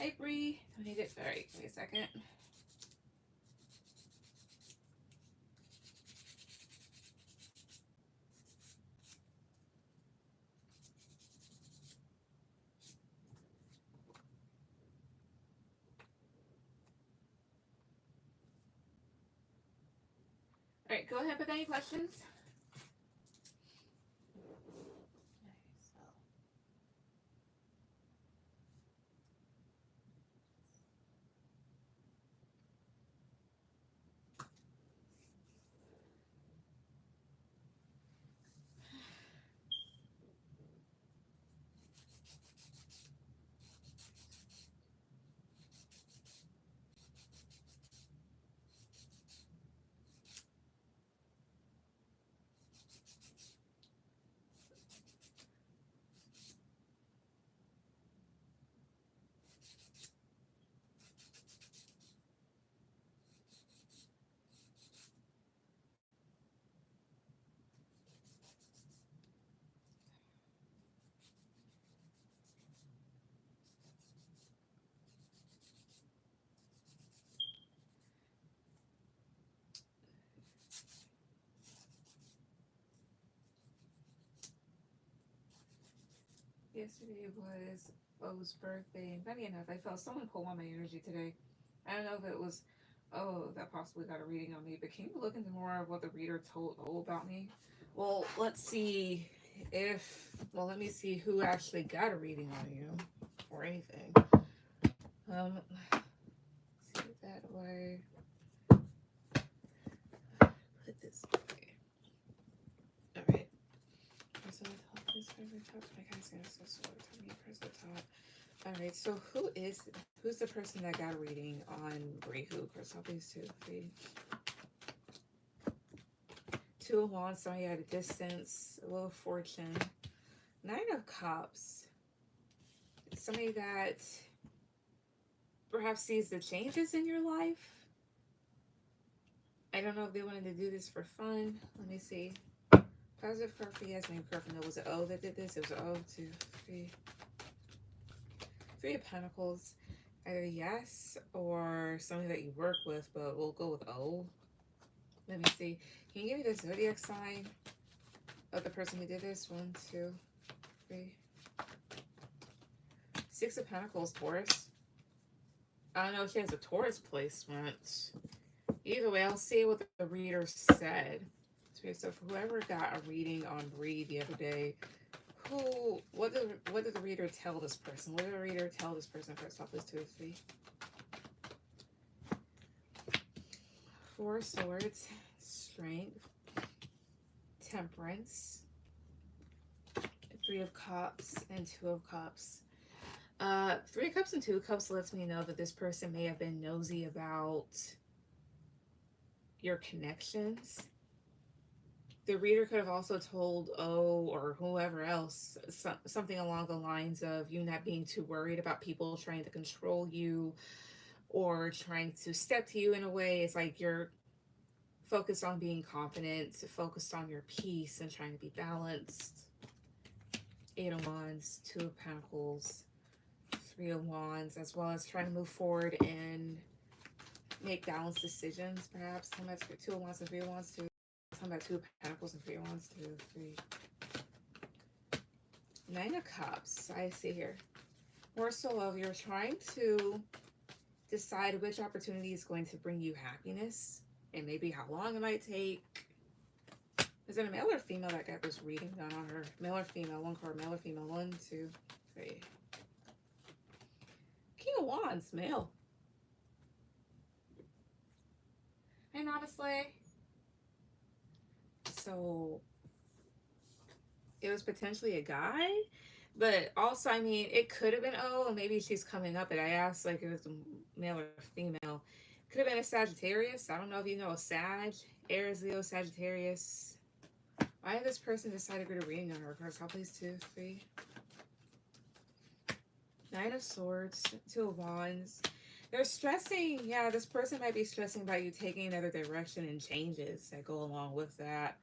Hi, Bree. I need it. All right, give me a second. All right, go ahead with any questions. Yesterday was O's birthday, and funny enough, I felt someone pull on my energy today. I don't know if it was that possibly got a reading on me, but can you look into more of what the reader told O about me? Well, let's see if let me see who actually got a reading on you or anything. Um, see it that way. Put this away. All right. So all right, so who's the person that got a reading on Rihu? Crystal, please two, three. Two of Wands, somebody at a distance, a little fortune. Nine of Cups. Somebody that perhaps sees the changes in your life. I don't know if they wanted to do this for fun. Let me see. Positive card for yes, name card for no. Was it O that did this? It was O, two, three. Three of Pentacles. Either yes or somebody that you work with, but we'll go with O. Let me see. Can you give me the zodiac sign of the person who did this? One, two, three. Six of Pentacles, Taurus. I don't know if she has a Taurus placement. Either way, I'll see what the reader said. So for whoever got a reading on Bree the other day, what did the reader tell this person? What did the reader tell this person first off? This 2 or 3. Four of Swords, Strength, Temperance, Three of Cups, and Two of Cups. Three of Cups and Two of Cups lets me know that this person may have been nosy about your connections. The reader could have also told O or whoever else something along the lines of you not being too worried about people trying to control you or trying to step to you in a way. It's like you're focused on being confident, focused on your peace and trying to be balanced. Eight of Wands, Two of Pentacles, Three of Wands, as well as trying to move forward and make balanced decisions, perhaps. Some about Two of Wands and Three of Wands, too. Talking about Two of Pentacles and Three of Wands, 2, 3. Nine of Cups, I see here. More so of you're trying to decide which opportunity is going to bring you happiness and maybe how long it might take. Is it a male or female that got this reading done on her? Male or female? One card, male or female? 1, 2, 3. King of Wands, male. And honestly, so it was potentially a guy, but also, I mean, it could have been O, and maybe she's coming up, and I asked, like, it was a male or female. Could have been a Sagittarius. I don't know if you know a Sag, Aries, Leo, Sagittarius. Why did this person decide to get a reading on her cards? How please 2, 3. Nine of Swords, Two of Wands. They're stressing. Yeah, this person might be stressing about you taking another direction and changes that go along with that.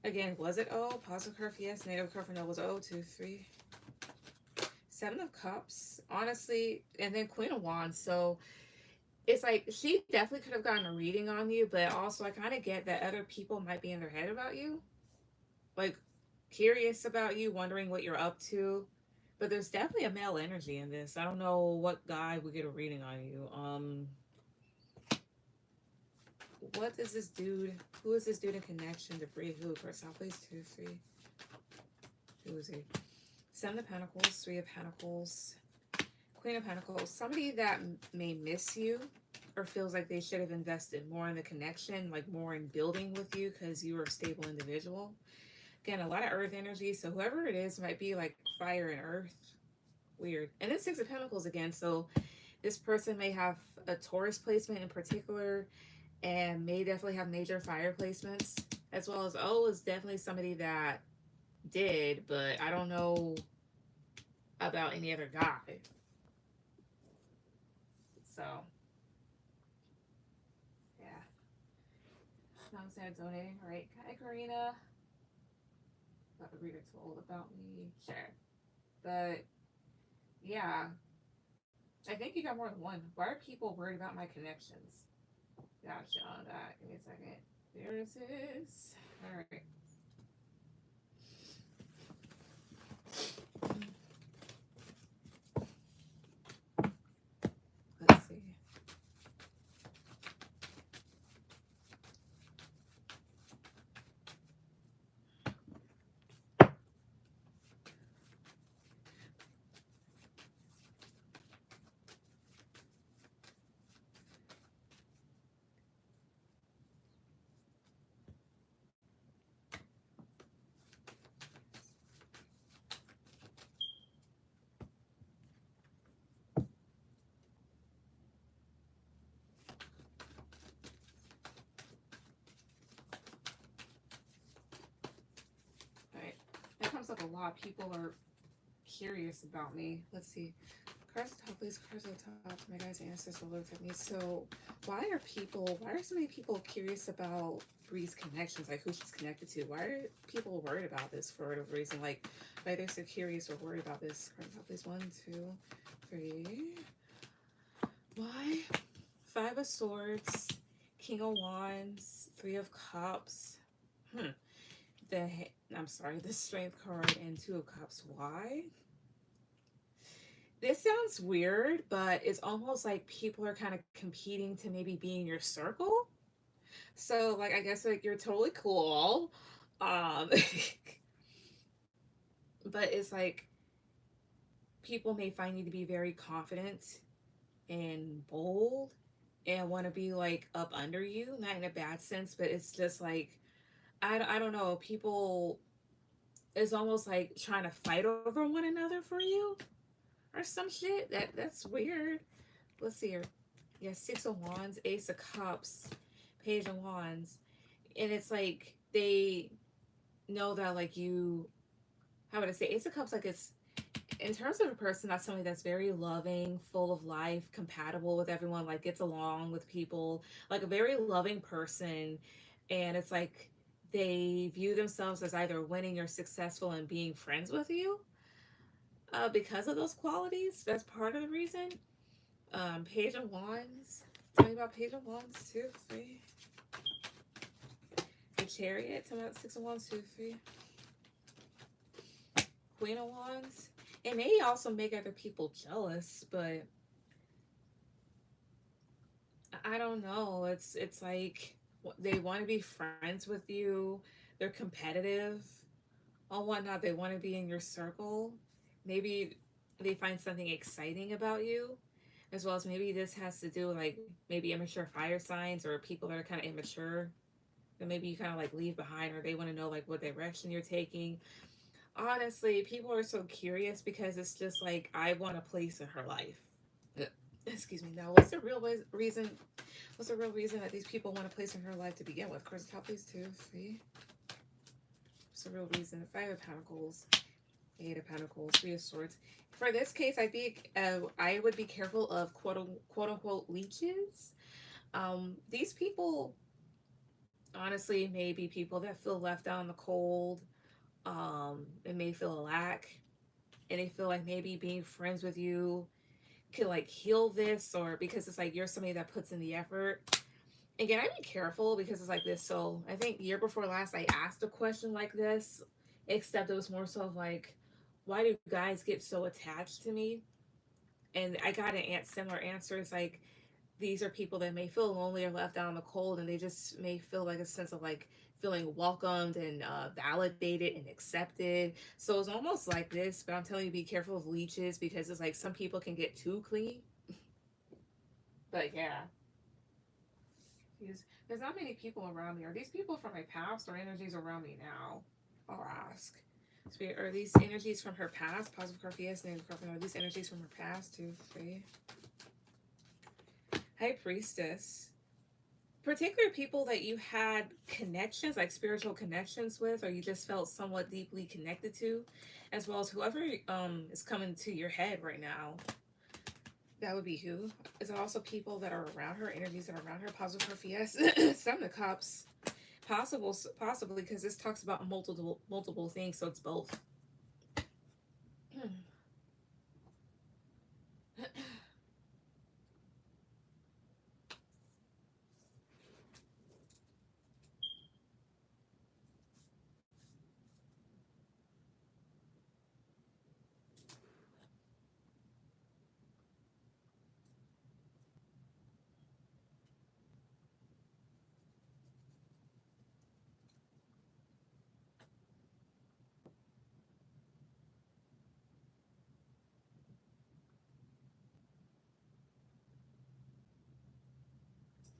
Again, was it O? Positive curve, yes. Negative curve, no. Was O? 2, 3. Seven of Cups, honestly, and then Queen of Wands. So it's like she definitely could have gotten a reading on you, but also I kind of get that other people might be in their head about you, like curious about you, wondering what you're up to. But there's definitely a male energy in this. I don't know what guy would get a reading on you. What is this dude? Who is this dude in connection to Bree? Who? First off, please, 2, 3. Who is he? Seven of Pentacles, Three of Pentacles, Queen of Pentacles. Somebody that may miss you or feels like they should have invested more in the connection, like more in building with you because you are a stable individual. Again, a lot of earth energy. So whoever it is might be like fire and earth. Weird. And then Six of Pentacles again. So this person may have a Taurus placement in particular and may definitely have major fire placements, as well as O is definitely somebody that did, but I don't know about any other guy. So yeah. Now I'm sad donating. All right. Hi, Karina. Got the reader told about me. Sure. But yeah, I think you got more than one. Why are people worried about my connections? Gotcha on that. Give me a second. There it is. All right. Let's see. All right. That comes up a lot. People are curious about me. Let's see. Cards at the top, please. Cards at the top. My guys' ancestors looked at me. So, why are so many people curious about Bree's connections? Like, who she's connected to? Why are people worried about this for whatever reason? Like, why they're so curious or worried about this? Cards at the top, please. 1, 2, 3. Why? Five of Swords, King of Wands, Three of Cups. Hmm. The I'm sorry, the Strength card and Two of Cups. Why? This sounds weird, but it's almost like people are kind of competing to maybe be in your circle. So, like, I guess like you're totally cool, um, but it's like people may find you to be very confident and bold and want to be like up under you, not in a bad sense, but it's just like I don't know. People is almost like trying to fight over one another for you or some shit. That's weird. Let's see here. Yeah, Six of Wands, Ace of Cups, Page of Wands. And it's like they know that like you how would I say Ace of Cups like it's in terms of a person that's somebody that's very loving, full of life, compatible with everyone, like gets along with people, like a very loving person. And it's like they view themselves as either winning or successful and being friends with you because of those qualities. That's part of the reason. Page of Wands. Tell me about Page of Wands, 2, 3. The Chariot. Tell me about Six of Wands, 2, 3. Queen of Wands. It may also make other people jealous, but I don't know. It's like they want to be friends with you. They're competitive or whatnot. They want to be in your circle. Maybe they find something exciting about you, as well as maybe this has to do with like maybe immature fire signs or people that are kind of immature that maybe you kind of like leave behind, or they want to know like what direction you're taking. Honestly, people are so curious because it's just like I want a place in her life. Excuse me. Now, reason? What's the real reason that these people want a place in her life to begin with? Of course, top these 2, 3. What's the real reason? Five of Pentacles, Eight of Pentacles, Three of Swords. For this case, I would be careful of quote unquote leeches. These people honestly may be people that feel left out in the cold. It may feel a lack, and they feel like maybe being friends with you could like heal this, or because it's like you're somebody that puts in the effort. Again, I be careful because it's like this. So I think year before last I asked a question like this, except it was more so of like, why do guys get so attached to me? And I got an similar answer. It's like these are people that may feel lonely or left out in the cold, and they just may feel like a sense of like feeling welcomed and validated and accepted. So it's almost like this, but I'm telling you, be careful of leeches because it's like some people can get too clingy. But yeah, there's not many people around me. Are these people from my past or energies around me now? I'll ask. Spirit, are these energies from her past? Positive card, yes, negative card. Are these energies from her past? 2, 3. High Priestess. Particular people that you had connections, like spiritual connections with, or you just felt somewhat deeply connected to, as well as whoever is coming to your head right now. That would be who. Is it also people that are around her, energies that are around her? Positive card, yes. Seven of Cups. Possibly because this talks about multiple things, so it's both.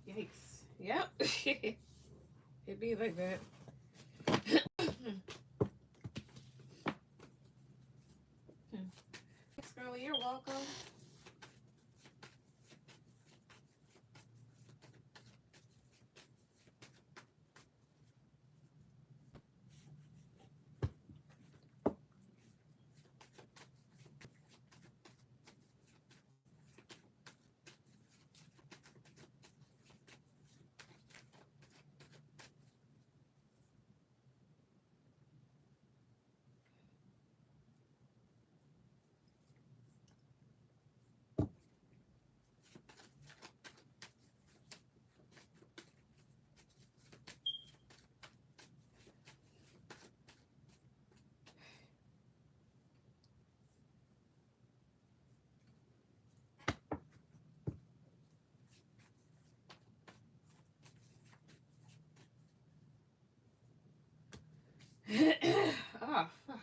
Yikes. Yep. It'd be like that. Thanks, girlie. You're welcome. Oh, fuck.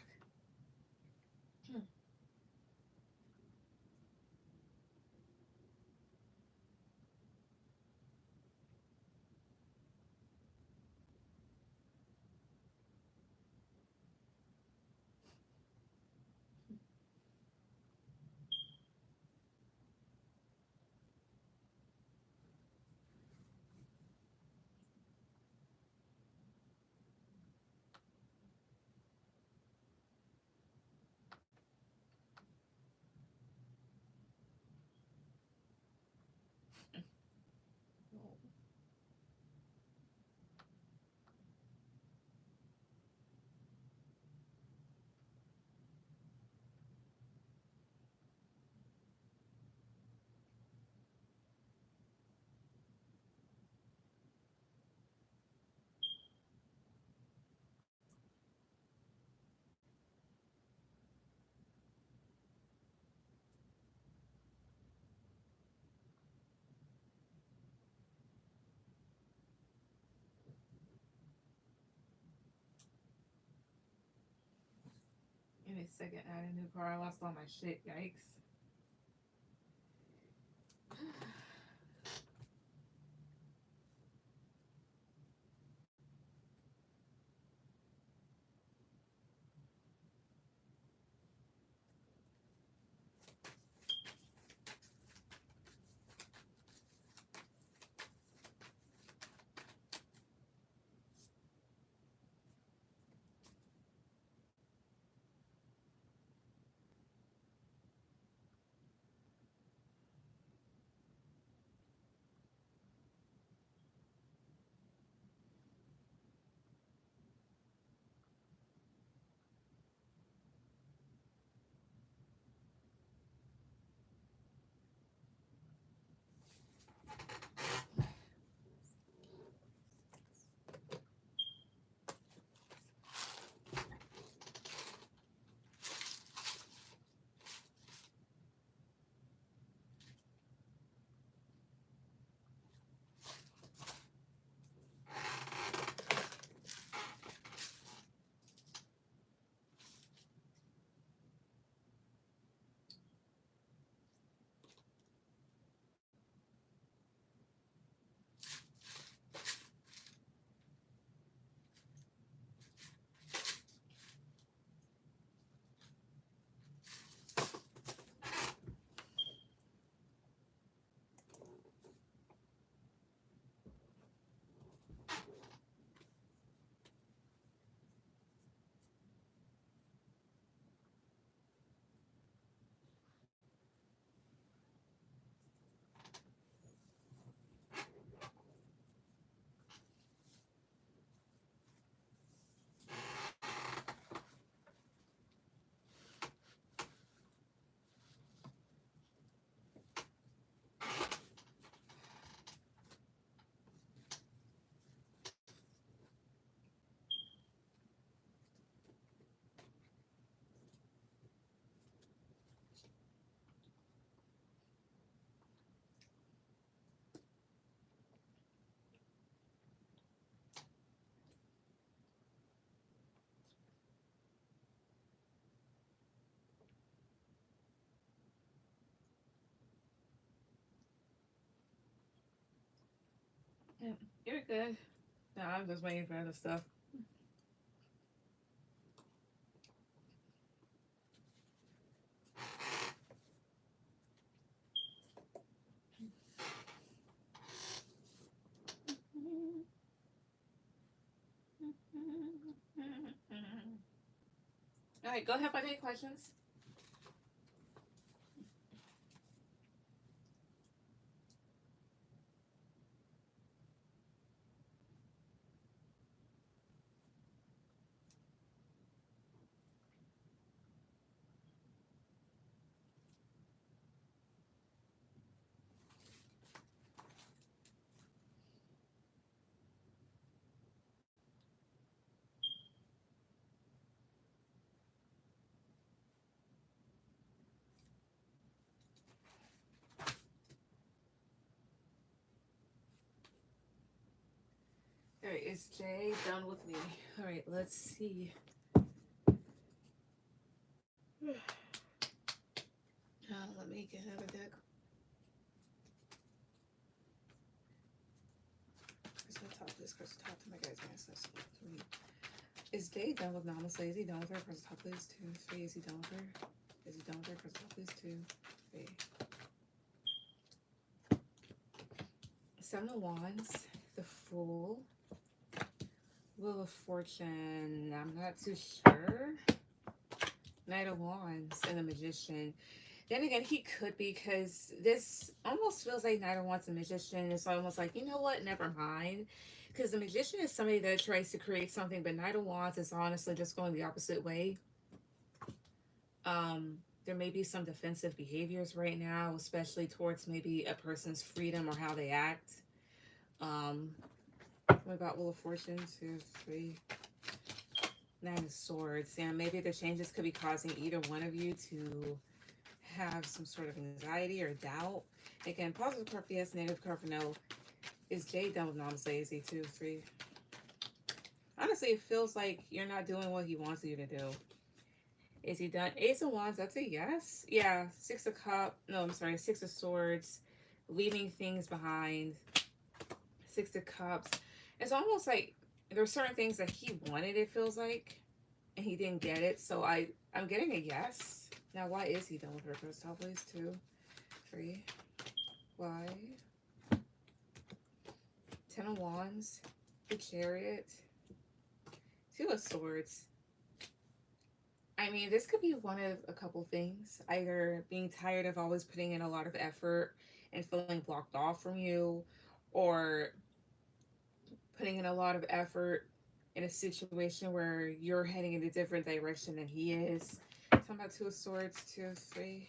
Give me a second. Add a new car. I lost all my shit. Yikes. You're good. No, I'm just waiting for other stuff. All right, go ahead with any questions. All right, is Jay done with me? All right, let's see. Let me get another deck. Crystal top, this crystal top to my guys' answers. 3. Is Jay done with Namaste? Is he done with her? Crystal top, please. 2. 3. Is he done with her? Is he done with her? Crystal top, please. 2. 3. 7 of Wands, the Fool, Wheel of Fortune, I'm not too sure. Knight of Wands and the Magician. Then again, he could be, because this almost feels like Knight of Wands and Magician. It's almost like, you know what, never mind. Because the Magician is somebody that tries to create something, but Knight of Wands is honestly just going the opposite way. There may be some defensive behaviors right now, especially towards maybe a person's freedom or how they act. What about Wheel of Fortune? 2, 3. 9 of Swords. Yeah, maybe the changes could be causing either one of you to have some sort of anxiety or doubt. Again, positive card for yes, negative card for no. Is Jay done with Namaste? Is he 2, 3? Honestly, it feels like you're not doing what he wants you to do. Is he done? Ace of Wands, that's a yes. Yeah, 6 of Cups. No, I'm sorry, 6 of Swords. Leaving things behind. 6 of Cups. It's almost like there's certain things that he wanted, it feels like, and he didn't get it. So I'm getting a yes. Now, why is he done with her? First top, please. 2, 3. Why? 10 of Wands. The Chariot. 2 of Swords. I mean, this could be one of a couple things. Either being tired of always putting in a lot of effort and feeling blocked off from you, or putting in a lot of effort in a situation where you're heading in a different direction than he is. Talking about 2 of Swords, 2, 3.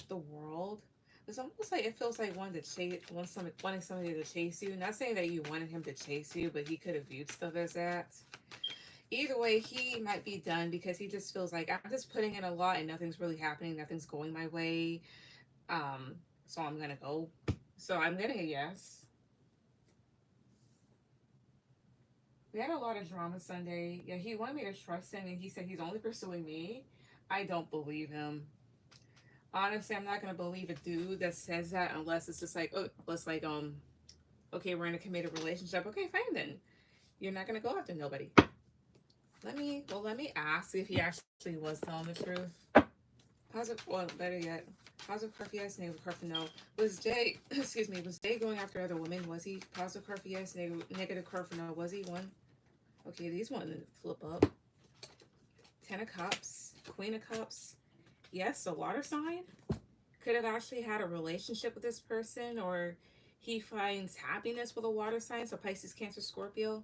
The World. It's almost like it feels like wanting somebody to chase you. Not saying that you wanted him to chase you, but he could have viewed stuff as that. Either way, he might be done because he just feels like I'm just putting in a lot and nothing's really happening. Nothing's going my way. So I'm gonna go. So I'm getting a yes. We had a lot of drama Sunday. Yeah, he wanted me to trust him, and he said he's only pursuing me. I don't believe him. Honestly, I'm not gonna believe a dude that says that unless it's just like, oh, let's like, okay, we're in a committed relationship. Okay, fine then. You're not gonna go after nobody. Let me ask if he actually was telling the truth. Positive, well, better yet, positive card for yes, negative card for no. Was Jay, excuse me, was Jay going after other women? Was he? Positive card for yes, negative card for no. Was he? One. Okay, these want to flip up. 10 of Cups, Queen of Cups. Yes, a water sign. Could have actually had a relationship with this person, or he finds happiness with a water sign. So Pisces, Cancer, Scorpio.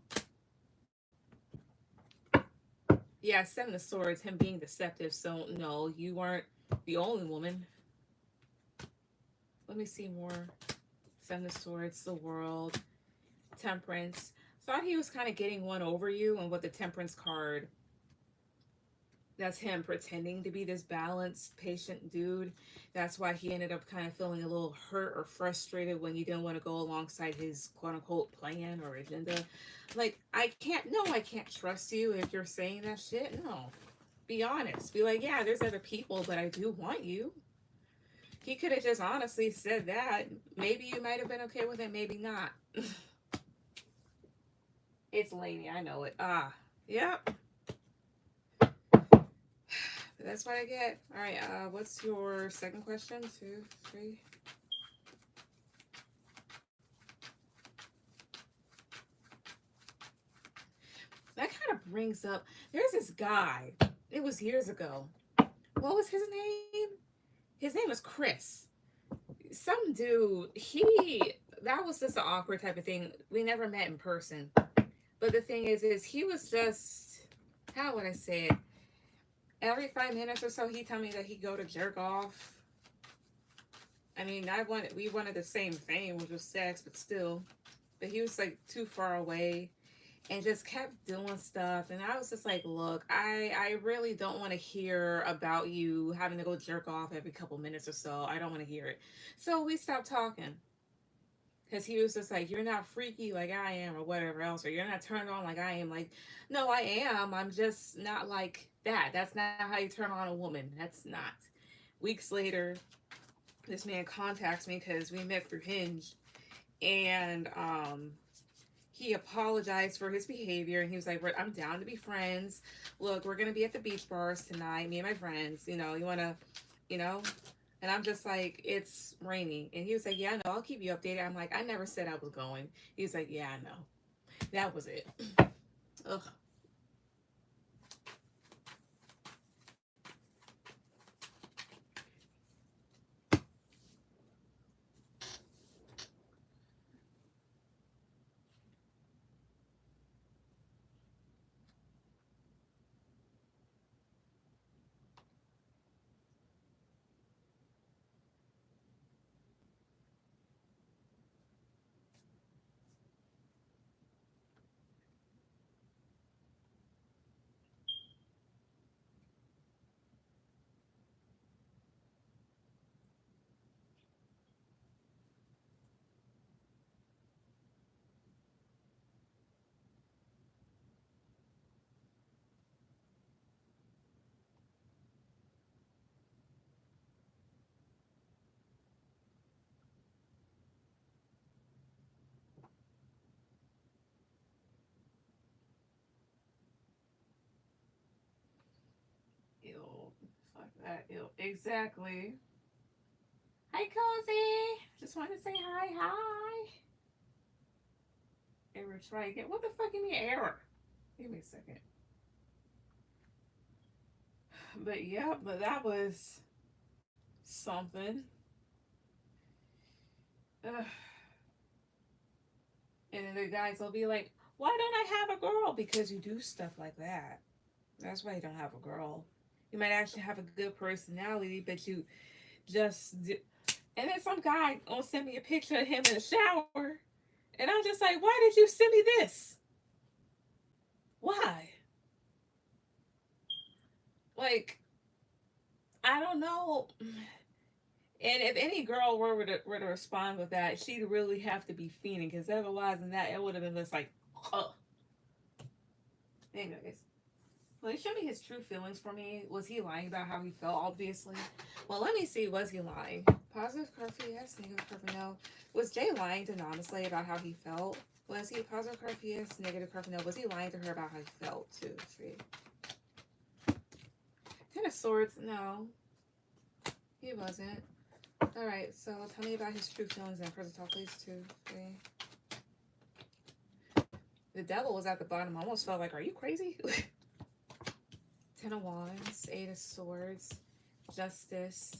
Yeah, 7 of Swords, him being deceptive. So no, you weren't the only woman. Let me see more. 7 of Swords, the World, Temperance. Thought he was kind of getting one over you, and with the Temperance card, that's him pretending to be this balanced, patient dude. That's why he ended up kind of feeling a little hurt or frustrated when you didn't want to go alongside his quote unquote plan or agenda. Like, I can't trust you if you're saying that shit. No. Be honest. Be like, yeah, there's other people, but I do want you. He could have just honestly said that. Maybe you might have been okay with it, maybe not. It's Laney, I know it. Ah, yep. That's what I get. All right. What's your second question? 2, 3. That kind of brings up. There's this guy. It was years ago. What was his name? His name was Chris. Some dude. That was just an awkward type of thing. We never met in person. But the thing is he was just, how would I say it? Every 5 minutes or so, he told me that he'd go to jerk off. I mean, we wanted the same thing, which was sex, but still. But he was like too far away and just kept doing stuff. And I was just like, look, I really don't want to hear about you having to go jerk off every couple minutes or so. I don't want to hear it. So we stopped talking. Because he was just like, you're not freaky like I am, or whatever else, or you're not turned on like I am. Like, no, I am. I'm just not like that. That's not how you turn on a woman. That's not. Weeks later, this man contacts me because we met through Hinge, and he apologized for his behavior, and he was like, I'm down to be friends. Look, we're gonna be at the beach bars tonight, me and my friends. You wanna, you know and I'm just like, it's raining. And he was like, yeah, I know, I'll keep you updated. I'm like, I never said I was going. He's like, yeah, I know. That was it. Ugh. Ew. Fuck that. Ew. Exactly. Hi, Cozy. Just wanted to say hi. Hi. Error, try again. What the fuck in the error? Give me a second. But yeah, but that was something. Ugh. And then the guys will be like, why don't I have a girl? Because you do stuff like that. That's why you don't have a girl. You might actually have a good personality, but you just do. And then some guy gonna send me a picture of him in the shower, and I'm just like, why did you send me this? Why? Like, I don't know. And if any girl were to respond with that, she'd really have to be fiending, because otherwise than that, it would have been just like, oh. Anyways. Well, he showed me his true feelings for me. Was he lying about how he felt? Obviously. Well, let me see. Was he lying? Positive curfew, yes. Negative curfew, no. Was Jay lying to Namaste about how he felt? Was he positive curfew, yes. Negative curfew, no. Was he lying to her about how he felt? 2, 3. Ten of Swords, no. He wasn't. All right. So tell me about his true feelings and present talk, please. 2, 3. The devil was at the bottom. I almost felt like, are you crazy? Ten of Wands, Eight of Swords, Justice,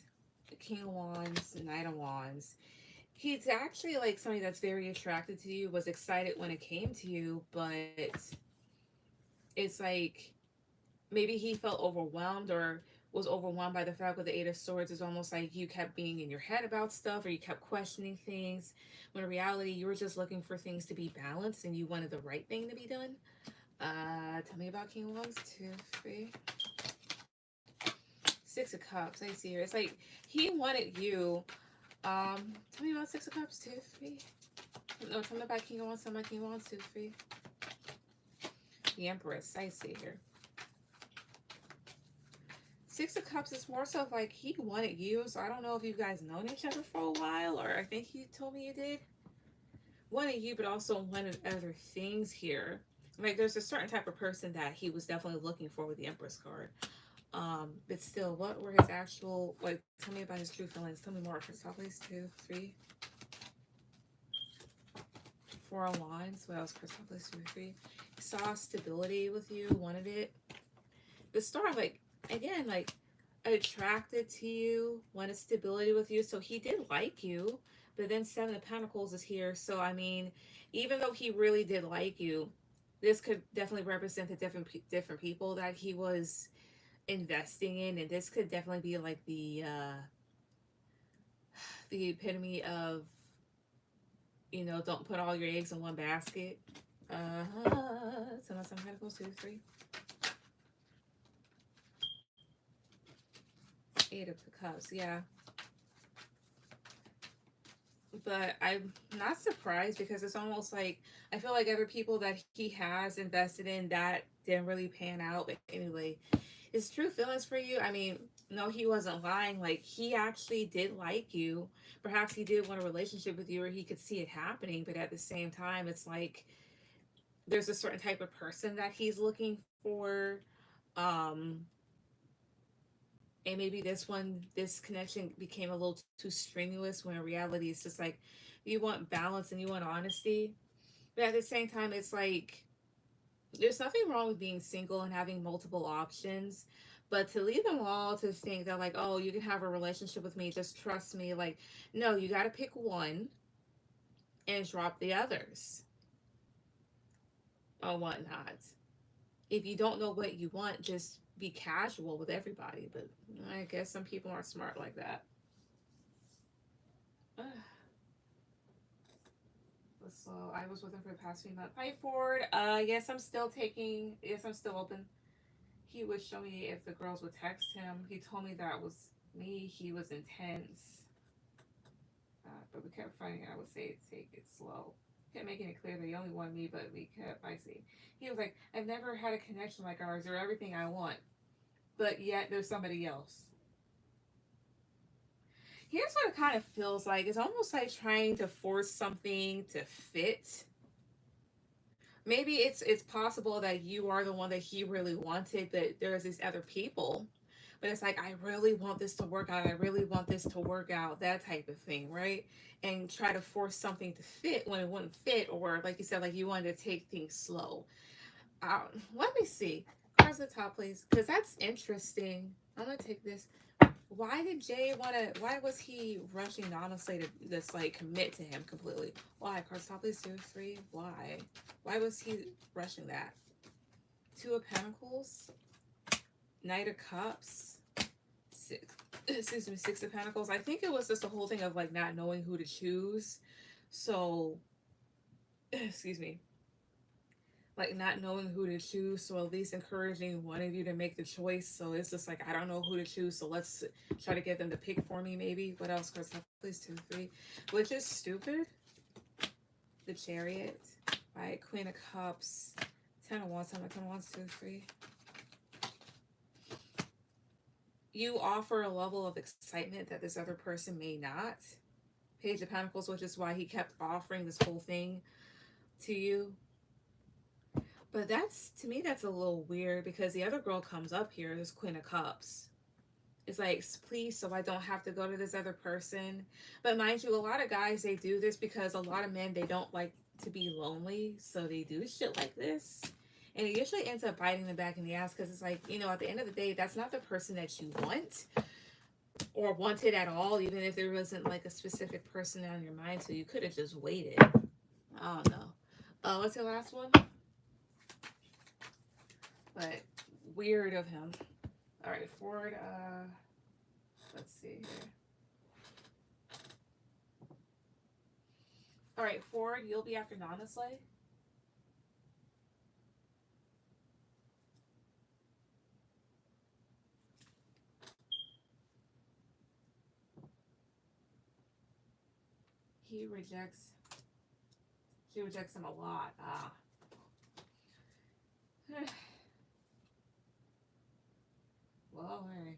King of Wands, Knight of Wands. He's actually like somebody that's very attracted to you, was excited when it came to you, but it's like maybe he felt overwhelmed or was overwhelmed by the fact with the Eight of Swords. Is almost like you kept being in your head about stuff, or you kept questioning things, when in reality you were just looking for things to be balanced and you wanted the right thing to be done. Tell me about King of Wands. 2, 3. Six of Cups. I see here. It's like he wanted you. Tell me about Six of Cups. 2, 3. No, tell me about King of Wands. Tell me about King of Wands. 2, 3. The Empress. I see here. Six of Cups is more so like he wanted you, so I don't know if you guys known each other for a while, or I think he told me you did. Wanted you, but also wanted other things here. Like there's a certain type of person that he was definitely looking for with the Empress card. But still, what were his actual, like, tell me about his true feelings. Tell me more. First off, please, 2, 3, 4 lines. What else? First off, please, 2, 3. He saw stability with you, wanted it. The star, like, again, like, attracted to you, wanted stability with you. So he did like you. But then Seven of Pentacles is here. So, I mean, even though he really did like you, this could definitely represent the different people that he was investing in, and this could definitely be like the epitome of, you know, don't put all your eggs in one basket. Some Pentacles, 2, 3. Eight of the Cups, yeah. But I'm not surprised because it's almost like I feel like other people that he has invested in that didn't really pan out. But anyway, his true feelings for you, I mean, no, he wasn't lying. Like, he actually did like you. Perhaps he did want a relationship with you, or he could see it happening. But at the same time, it's like there's a certain type of person that he's looking for. Um, and maybe this connection became a little too strenuous when in reality it's just like you want balance and you want honesty. But at the same time, it's like there's nothing wrong with being single and having multiple options, but to leave them all to think that like, oh, you can have a relationship with me, just trust me, like, no, you got to pick one and drop the others or whatnot. If you don't know what you want, just be casual with everybody. But I guess some people aren't smart like that. So I was with him for the past few months. Fight forward. Yes, I'm still taking. Yes, I'm still open. He would show me if the girls would text him. He told me that was me. He was intense, but we kept fighting. I would say take it slow. Kept making it clear that he only wanted me, but we kept fighting. He was like, I've never had a connection like ours. You're everything I want, but yet there's somebody else. Here's what it kind of feels like. It's almost like trying to force something to fit. Maybe it's possible that you are the one that he really wanted, but there's these other people. But it's like, I really want this to work out. I really want this to work out. That type of thing, right? And try to force something to fit when it wouldn't fit, or like you said, like you wanted to take things slow. Let me see. Cards at the top, please, because that's interesting. I'm gonna take this. Why did Jay want to? Why was he rushing honestly to this like commit to him completely? Why? Cards top, please, 2, 3. Why? Why was he rushing that? Two of Pentacles, Knight of Cups, excuse me, Six of Pentacles. I think it was just the whole thing of like not knowing who to choose. So, excuse me, like not knowing who to choose. So at least encouraging one of you to make the choice. So it's just like I don't know who to choose. So let's try to get them to pick for me. Maybe. What else? Please, 2, 3. Which is stupid. The Chariot, right? Queen of Cups, 10 of Wands, 10 of Wands, 2, 3. You offer a level of excitement that this other person may not. Page of Pentacles, which is why he kept offering this whole thing to you. But that's, to me, that's a little weird because the other girl comes up here, this Queen of Cups. It's like, please, so I don't have to go to this other person. But mind you, a lot of guys, they do this because a lot of men, they don't like to be lonely. So they do shit like this. And it usually ends up biting them back in the ass because it's like, you know, at the end of the day, that's not the person that you want or wanted at all, even if there wasn't like a specific person on your mind. So you could have just waited. I don't know. What's the last one? But weird of him. All right, forward. Let's see here. All right, forward. You'll be after Nana Slay. He rejects. She rejects him a lot. well, hey.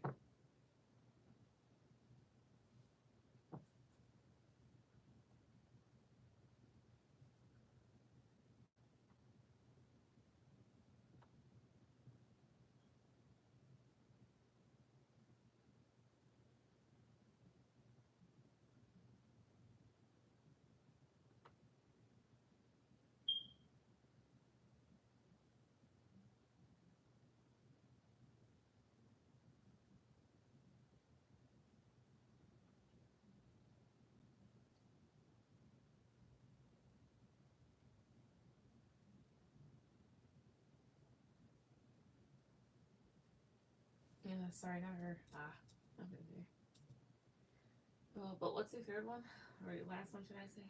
Yeah, sorry, not her. Okay. Oh, but what's the third one? Or last one, should I say?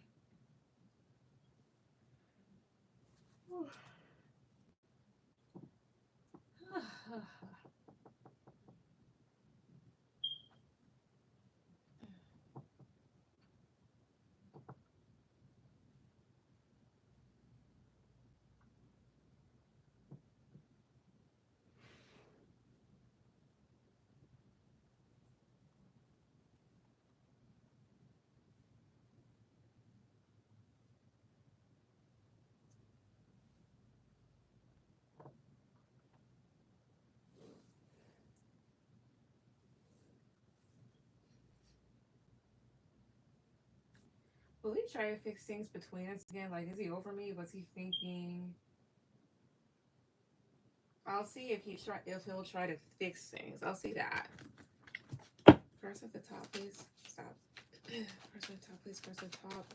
Will he try to fix things between us again? Like, is he over me? What's he thinking? I'll see if he'll try to fix things. I'll see that. First at the top, please. Stop. First at the top, please. First at the top.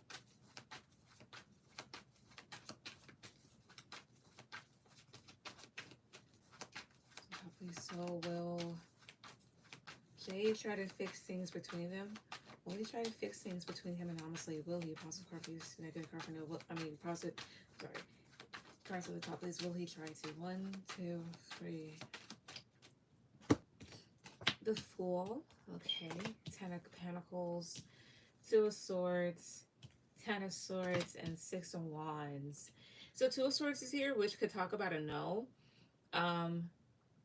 Please. So will Jay try to fix things between them? Will he try to fix things between him and honestly? Will he? Positive card, please. Negative card for no. Positive. Sorry. Cards at the top, please. Will he try to? 1, 2, 3. The Fool. Okay. 10 of Pentacles. 2 of Swords. 10 of Swords. And 6 of Wands. So 2 of Swords is here, which could talk about a no. I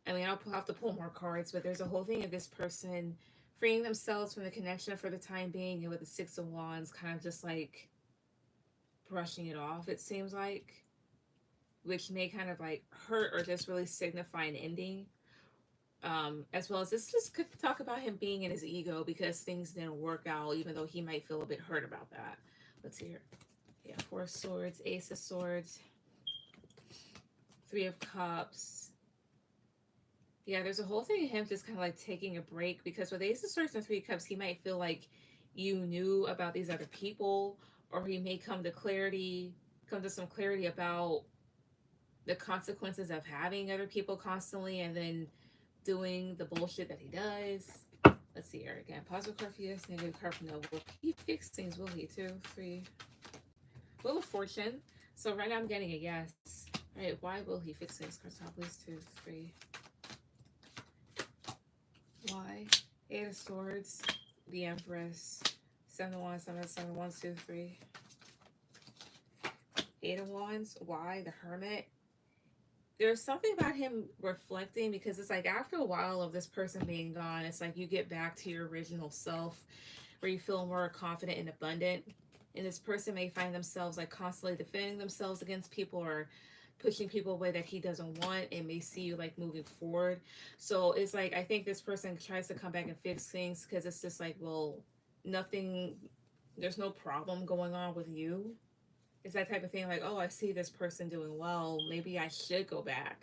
mean, I'll have to pull more cards, but there's a whole thing of this person freeing themselves from the connection for the time being, and with the 6 of Wands, kind of just like brushing it off, it seems like, which may kind of like hurt or just really signify an ending. As well as this just could talk about him being in his ego because things didn't work out, even though he might feel a bit hurt about that. Let's see here. Yeah, 4 of Swords, Ace of Swords, 3 of Cups. Yeah, there's a whole thing of him just kind of like taking a break because with Ace of Swords and 3 of Cups, he might feel like you knew about these other people, or he may come to some clarity about the consequences of having other people constantly and then doing the bullshit that he does. Let's see here again. Positive card for yes, negative card for no. Will he fix things? Will he? 2, 3. Wheel of Fortune. So right now I'm getting a yes. All right, why will he fix things? Cards top, please. 2, 3. Why? 8 of Swords, the Empress, 7 of Wands, 7 of Wands, 2, 3. 8 of Wands. Why? The Hermit. There's something about him reflecting because it's like after a while of this person being gone, it's like you get back to your original self where you feel more confident and abundant. And this person may find themselves like constantly defending themselves against people or pushing people away that he doesn't want and may see you like moving forward. So it's like I think this person tries to come back and fix things because it's just like, well, nothing, there's no problem going on with you. It's that type of thing like, oh, I see this person doing well, maybe I should go back.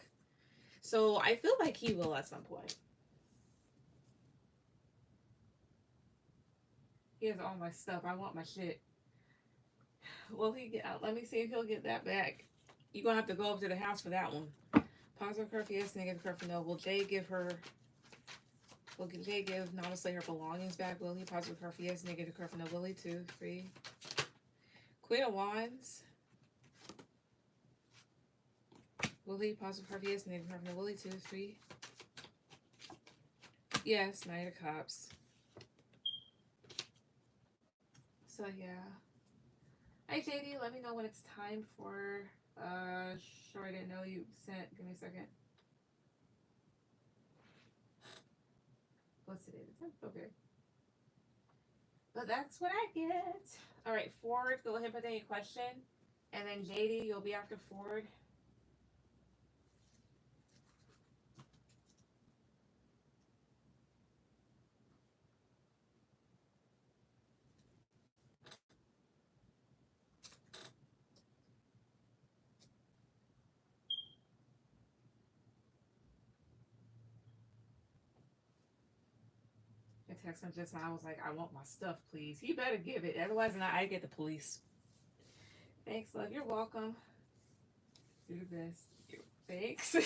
So I feel like he will at some point. He has all my stuff. I want my shit. Will he get out? Let me see if he'll get that back. You're gonna have to go up to the house for that one. Positive card for yes, negative card for no. Will Jay give Namaste her belongings back? Will he? Positive card for yes, negative card for no. Will he? 2, 3. Queen of Wands. Will he? Positive card for yes, negative card for no. Will he? 2, 3. Yes, Knight of Cups. So yeah. Hi JD, let me know when it's time for sure I didn't know you sent. Give me a second. What's today? The 10th? Okay. But that's what I get. All right, Ford, go ahead and put in your question. And then JD, you'll be after Ford. I texted him just now. I was like, I want my stuff, please. He better give it. Otherwise, not, I get the police. Thanks, love. You're welcome. Do this. Thanks.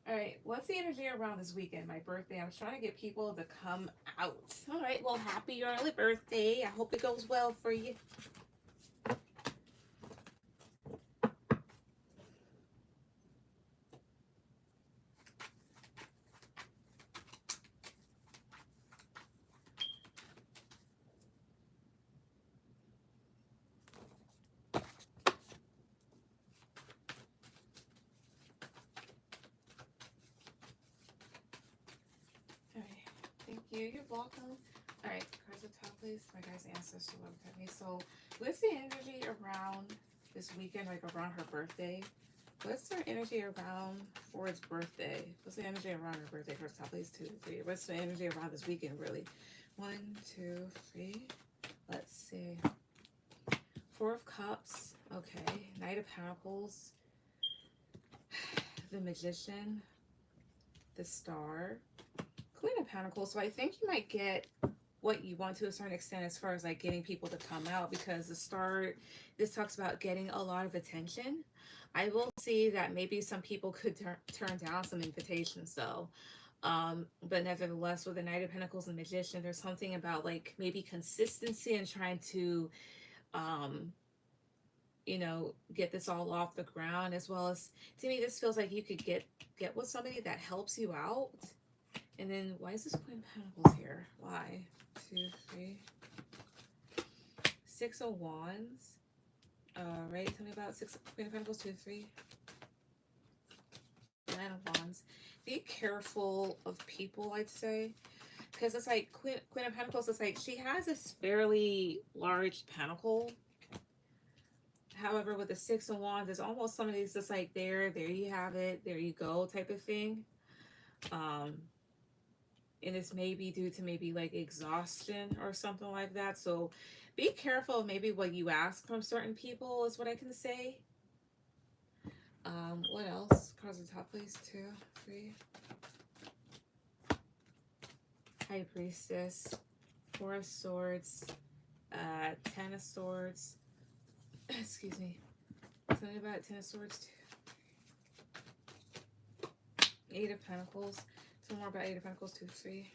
All right, what's the energy around this weekend? My birthday. I was trying to get people to come out. All right, well, happy early birthday. I hope it goes well for you. All right, thank you. You're welcome. All right, cards at top, please. My guy's ancestor looked at me. So, what's the energy around this weekend, like around her birthday? What's their energy around Ford's birthday? What's the energy around her birthday? First top, please. 2, 3. What's the energy around this weekend, really? 1, 2, 3. Let's see. 4 of Cups. Okay. Knight of Pentacles. The Magician. The Star. Queen of Pentacles. So I think you might get what you want to a certain extent as far as like getting people to come out, because the Star, this talks about getting a lot of attention. I will see that maybe some people could turn down some invitations though. But nevertheless, with the Knight of Pentacles and Magician, there's something about like maybe consistency and trying to um you know, get this all off the ground, as well as, to me, this feels like you could get with somebody that helps you out. And then why is this Queen of Pentacles here? Why? 2, 3. 6 of Wands. Right, tell me about Queen of Pentacles. 2, 3. 9 of Wands. Be careful of people, I'd say, because it's like Queen of Pentacles. It's like she has this fairly large pentacle. However, with the 6 of Wands, it's almost some of these just like there you have it, there you go type of thing. And it's maybe due to maybe like exhaustion or something like that. So be careful of maybe what you ask from certain people is what I can say. What else? Cards on top, please. 2, 3. High Priestess. 4 of Swords. 10 of Swords. Excuse me. Something about 10 of Swords. 8 of Pentacles. Some more about 8 of Pentacles. 2, 3.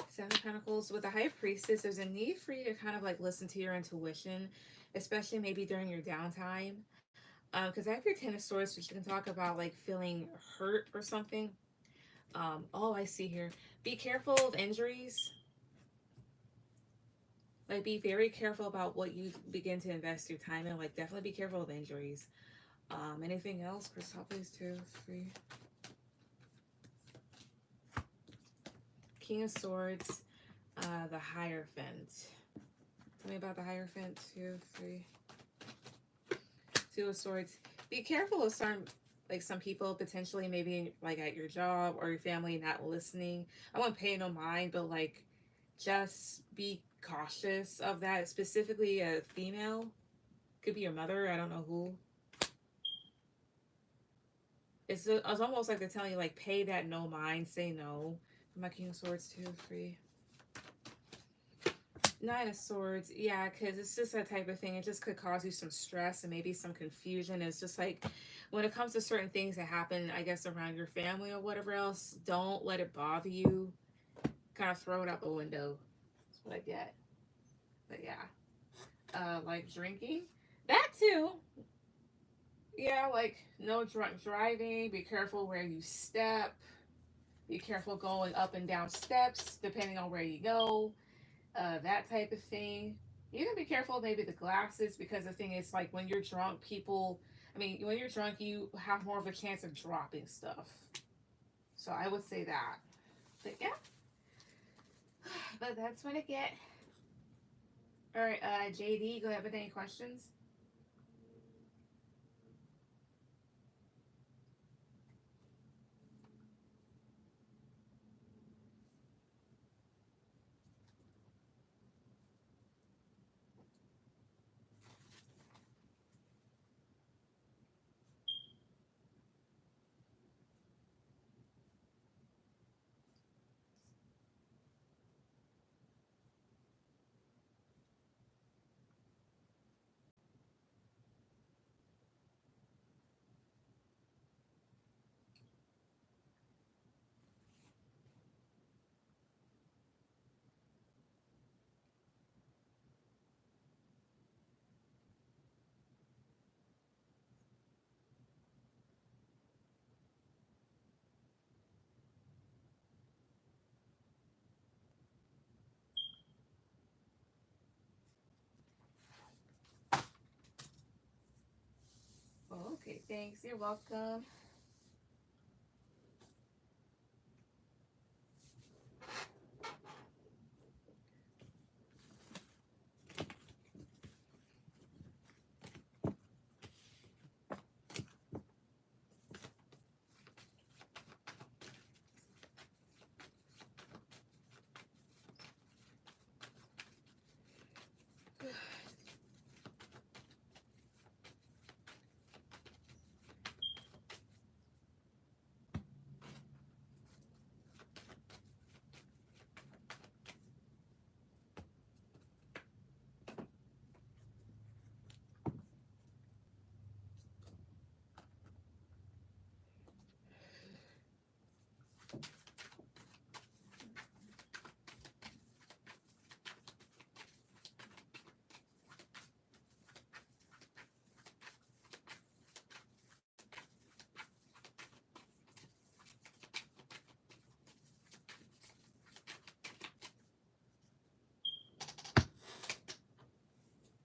7 of Pentacles. With the High Priestess, there's a need for you to kind of like listen to your intuition, especially maybe during your downtime. Because after 10 of Swords, which you can talk about like feeling hurt or something. Oh, I see here. Be careful of injuries. Like, be very careful about what you begin to invest your time in. Like, definitely be careful of injuries. Anything else? Crystal, please. 2, 3. King of Swords. The Hierophant. Tell me about the Hierophant. 2, 3. 2 of Swords. Be careful of some people potentially maybe like at your job or your family not listening. I won't pay no mind, but like just be cautious of that. Specifically a female. Could be your mother. I don't know who. It's almost like they're telling you like pay that no mind. Say no. My King of Swords. 2, 3. 9 of Swords, yeah, because it's just that type of thing. It just could cause you some stress and maybe some confusion. It's just like when it comes to certain things that happen, I guess, around your family or whatever else, don't let it bother you. Kind of throw it out the window. That's what I get. But yeah. Like drinking. That too. Yeah, like no drunk driving. Be careful where you step. Be careful going up and down steps, depending on where you go. That type of thing. You can be careful maybe the glasses, because the thing is like when you're drunk, when you're drunk, you have more of a chance of dropping stuff. So I would say that. But yeah, but that's what I get. All right, JD, go ahead with any questions. Oh, okay, thanks. You're welcome.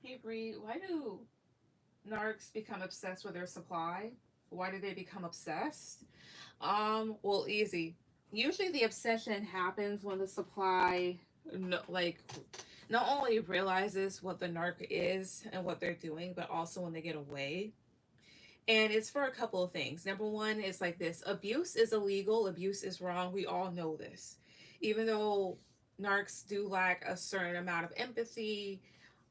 Hey, Bree, why do narcs become obsessed with their supply? Why do they become obsessed? Well, easy. Usually the obsession happens when the supply, no, like, not only realizes what the narc is and what they're doing, but also when they get away. And it's for a couple of things. Number one is like this: abuse is illegal, abuse is wrong. We all know this. Even though narcs do lack a certain amount of empathy,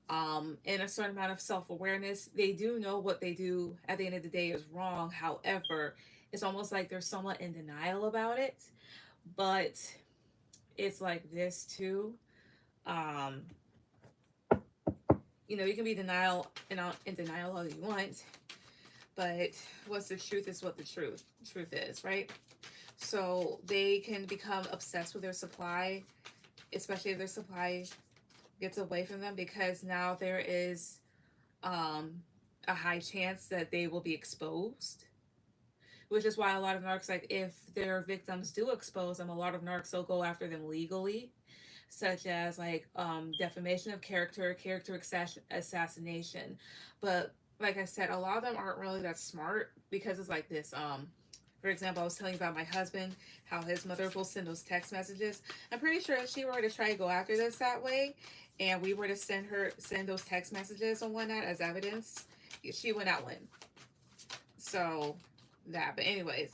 and a certain amount of self-awareness, they do know what they do at the end of the day is wrong. However, it's almost like they're somewhat in denial about it. But it's like this too. um you can be in denial all you want, but what's the truth is what the truth is, right? So they can become obsessed with their supply, especially if their supply gets away from them, because now there is um a high chance that they will be exposed, which is why a lot of narcs, like, if their victims do expose them, a lot of narcs will go after them legally, such as like defamation of character assassination. But like I said, a lot of them aren't really that smart, because it's like this. For example, I was telling you about my husband, how his mother will send those text messages. I'm pretty sure if she were to try to go after this that way, and we were to send those text messages and whatnot as evidence, she would not win. So that, but anyways,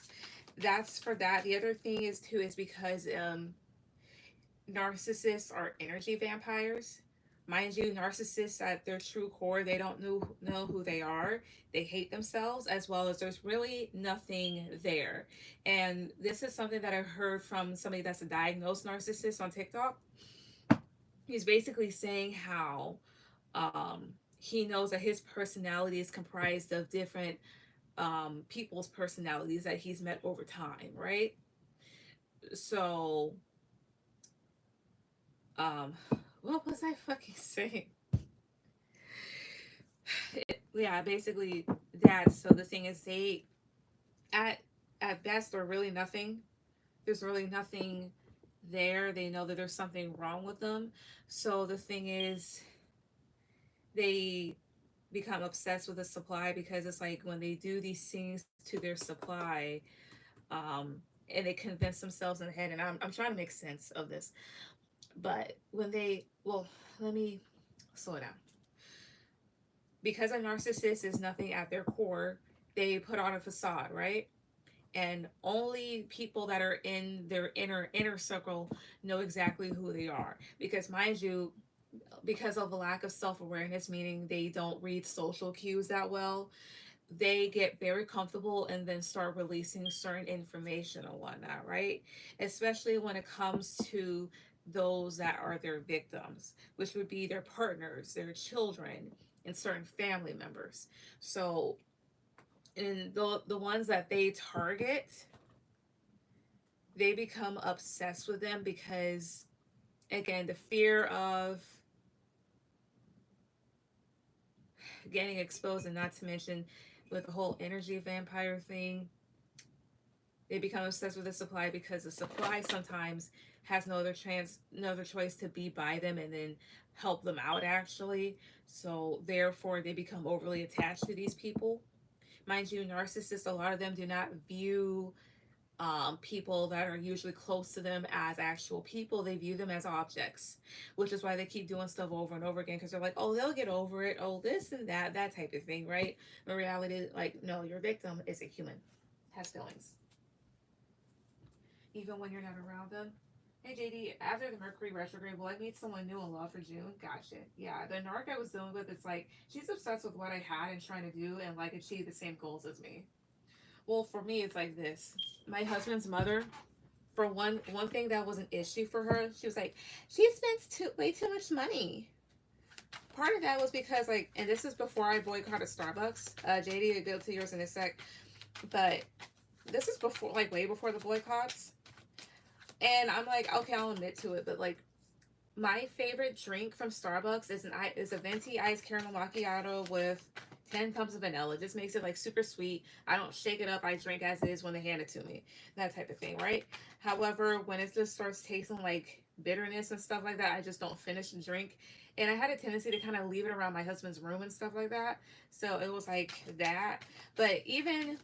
that's for that. The other thing is too is because narcissists are energy vampires. Mind you, narcissists at their true core, they don't know who they are. They hate themselves, as well as there's really nothing there. And this is something that I heard from somebody that's a diagnosed narcissist on TikTok. He's basically saying how he knows that his personality is comprised of different people's personalities that he's met over time, right? So, um, what was I fucking saying? Yeah, basically that. So the thing is, they at at best are really nothing. There's really nothing there. They know that there's something wrong with them. So the thing is, they become obsessed with the supply, because it's like when they do these things to their supply, and they convince themselves in the head, and I'm trying to make sense of this. But when they, well, let me slow it down. Because a narcissist is nothing at their core, they put on a facade, right? And only people that are in their inner circle know exactly who they are. Because mind you, because of a lack of self-awareness, meaning they don't read social cues that well, they get very comfortable and then start releasing certain information and whatnot, right? Especially when it comes to those that are their victims, which would be their partners, their children, and certain family members. So, in the ones that they target, they become obsessed with them because, again, the fear of getting exposed, and not to mention with the whole energy vampire thing, they become obsessed with the supply because the supply sometimes has no other choice to be by them and then help them out actually. So therefore, they become overly attached to these people. Mind you, narcissists, a lot of them do not view people that are usually close to them as actual people. They view them as objects, which is why they keep doing stuff over and over again because they're like, oh, they'll get over it. Oh, this and that type of thing, right? In reality, like, no, your victim is a human, has feelings, even when you're not around them. Hey JD, after the Mercury retrograde, will I meet someone new in love for June? Gotcha. Yeah, the narc I was dealing with, it's like she's obsessed with what I had and trying to do and like achieve the same goals as me. Well, for me, it's like this. My husband's mother, for one thing that was an issue for her, she was like, she spends way too much money. Part of that was because like, and this is before I boycotted Starbucks. JD, I'll go to yours in a sec, but this is before, like, way before the boycotts. And I'm like, okay, I'll admit to it, but like, my favorite drink from Starbucks is a venti iced caramel macchiato with 10 pumps of vanilla. It just makes it like super sweet. I don't shake it up. I drink as is when they hand it to me. That type of thing, right? However, when it just starts tasting like bitterness and stuff like that, I just don't finish the drink. And I had a tendency to kind of leave it around my husband's room and stuff like that. So it was like that. But even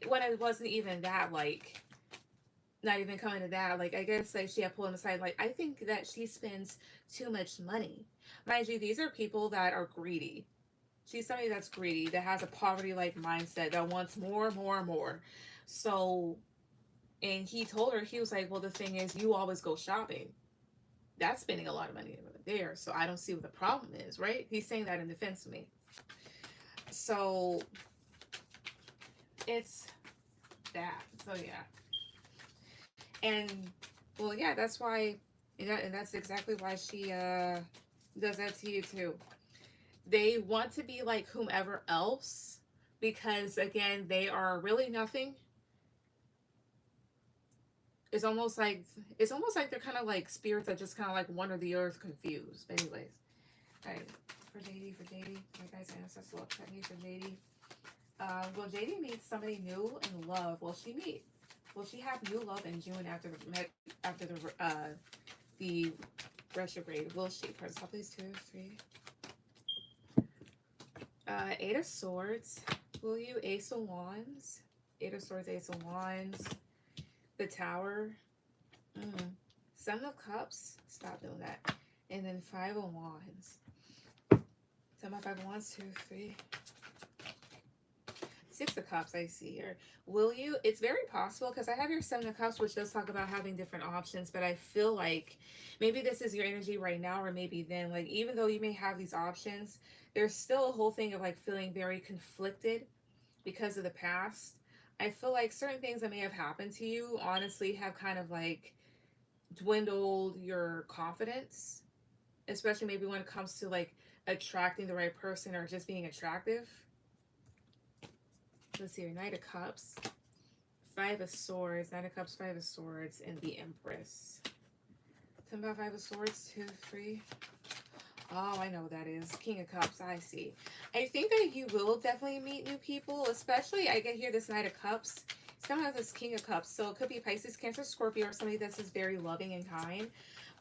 when it wasn't even that, like, not even coming to that, like, I guess like she had pulled him aside, like, I think that she spends too much money. Mind you, these are people that are greedy. She's somebody that's greedy, that has a poverty like mindset, that wants more, more, more. So, and he told her, he was like, well, the thing is, you always go shopping. That's spending a lot of money over there. So I don't see what the problem is, right? He's saying that in defense of me. So it's that. So yeah. And well, yeah, that's why, and that's exactly why she does that to you too. They want to be like whomever else because again, they are really nothing. It's almost like they're kind of like spirits that just kind of like wander the earth confused. But anyways, all right, for JD, my guy's ancestor looks at me for JD. Will JD meet somebody new in love? Will she have new love in June after the retrograde? Will she? Press top please, 2, 3. Eight of Swords. Will you? Ace of Wands. Eight of Swords, Ace of Wands. The Tower. Seven of Cups. Stop doing that. And then Five of Wands. So my Five of Wands, 2, 3. Six of Cups, I see here. Will you? It's very possible because I have your Seven of Cups, which does talk about having different options, but I feel like maybe this is your energy right now, or maybe then. Like, even though you may have these options, there's still a whole thing of like feeling very conflicted because of the past. I feel like certain things that may have happened to you, honestly, have kind of like dwindled your confidence, especially maybe when it comes to like attracting the right person or just being attractive. Let's see here. Knight of Cups, Five of Swords, Knight of Cups, Five of Swords, and the Empress. Tell me about Five of Swords, 2, 3. Oh, I know what that is. King of Cups, I see. I think that you will definitely meet new people, especially I get here this Knight of Cups. It's kind of like this King of Cups, so it could be Pisces, Cancer, Scorpio, or somebody that's just very loving and kind.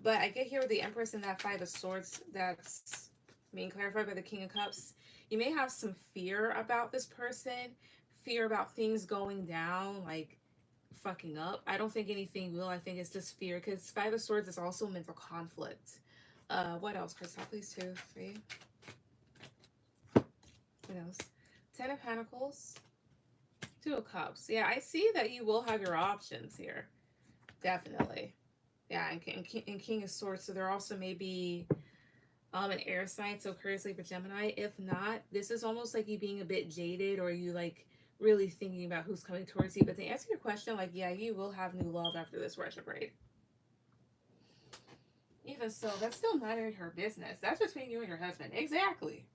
But I get here with the Empress and that Five of Swords that's being clarified by the King of Cups. You may have some fear about this person, fear about things going down, like fucking up. I don't think anything will. I think it's just fear, because Five of Swords is also mental conflict. What else? Crystal, please. 2, 3. What else? Ten of Pentacles. Two of Cups. Yeah, I see that you will have your options here. Definitely. Yeah, and King of Swords. So there also may be an air sign, so Aquarius, Libra, Gemini. If not, this is almost like you being a bit jaded, or you like really thinking about who's coming towards you. But to answer your question, like, yeah, you will have new love after this retrograde. Even so, that's still none of her business. That's between you and your husband. Exactly.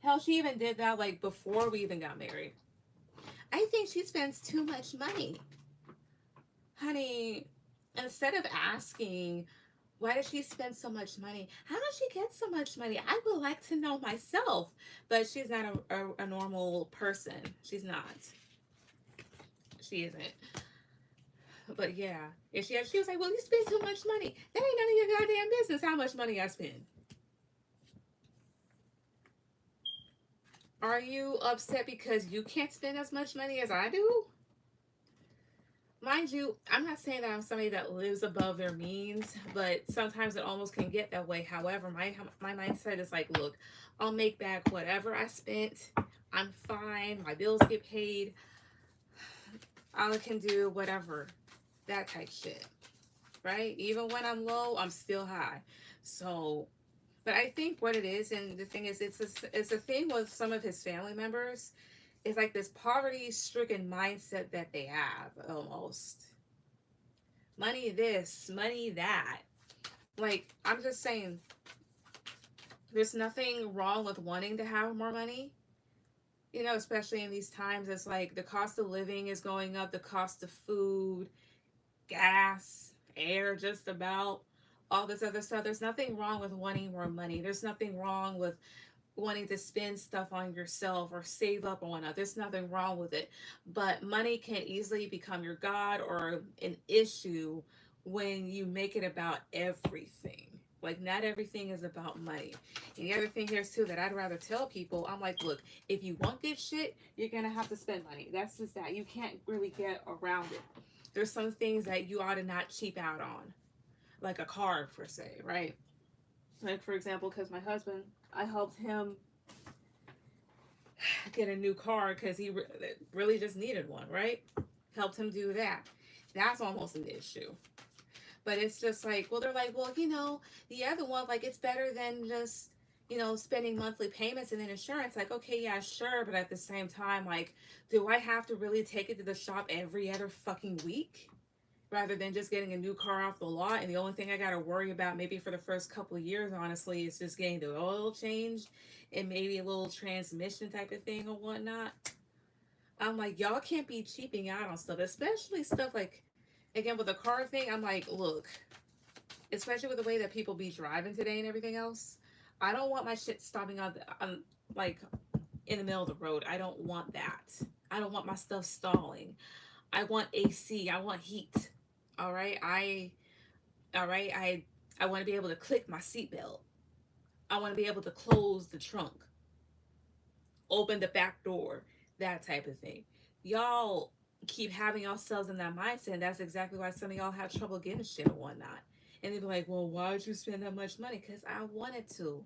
Hell, she even did that like before we even got married. I think she spends too much money. Honey, instead of asking, why does she spend so much money? How does she get so much money? I would like to know myself. But she's not a normal person. She's not. She isn't. But yeah, if she was like, well, you spend too much money. That ain't none of your goddamn business how much money I spend. Are you upset because you can't spend as much money as I do? Mind you, I'm not saying that I'm somebody that lives above their means, but sometimes it almost can get that way. However, my mindset is like, look, I'll make back whatever I spent. I'm fine. My bills get paid. I can do whatever. That type shit. Right? Even when I'm low, I'm still high. So, but I think what it is, and the thing is, it's a thing with some of his family members. It's like this poverty-stricken mindset that they have, almost. Money this, money that. Like, I'm just saying, there's nothing wrong with wanting to have more money. You know, especially in these times, it's like the cost of living is going up, the cost of food, gas, air, just about all this other stuff. There's nothing wrong with wanting more money. There's nothing wrong with wanting to spend stuff on yourself or save up on it. There's nothing wrong with it. But money can easily become your God or an issue when you make it about everything. Like, not everything is about money. And the other thing here is too that I'd rather tell people, I'm like, look, if you want this shit, you're gonna have to spend money. That's just that. You can't really get around it. There's some things that you ought to not cheap out on, like a car per se, right? Like, for example, because my husband, I helped him get a new car because he really just needed one, right? Helped him do that. That's almost an issue. But it's just like, well, they're like, well, the other one, like, it's better than just, spending monthly payments and then insurance. Like, okay, yeah, sure. But at the same time, like, do I have to really take it to the shop every other fucking week? Rather than just getting a new car off the lot. And the only thing I got to worry about maybe for the first couple of years, honestly, is just getting the oil changed and maybe a little transmission type of thing or whatnot. I'm like, y'all can't be cheaping out on stuff, especially stuff like, again, with the car thing. I'm like, look, especially with the way that people be driving today and everything else, I don't want my shit stopping on like in the middle of the road. I don't want that. I don't want my stuff stalling. I want AC. I want heat. All right. All right. I want to be able to click my seatbelt. I want to be able to close the trunk, open the back door, that type of thing. Y'all keep having yourselves in that mindset. And that's exactly why some of y'all have trouble getting shit and whatnot. And they be like, well, why did you spend that much money? Because I wanted to.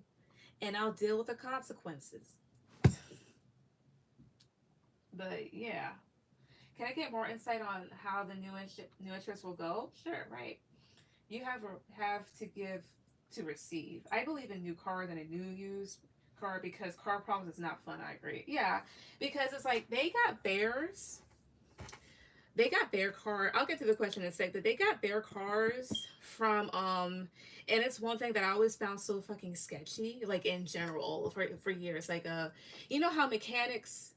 And I'll deal with the consequences. But yeah. Can I get more insight on how the new interest will go? Sure, right. You have to give to receive. I believe in new car than a new used car because car problems is not fun. I agree. Yeah, because it's like they got bears. They got their car. I'll get to the question in a sec, but they got their cars from and it's one thing that I always found so fucking sketchy, like in general for years. Like you know how mechanics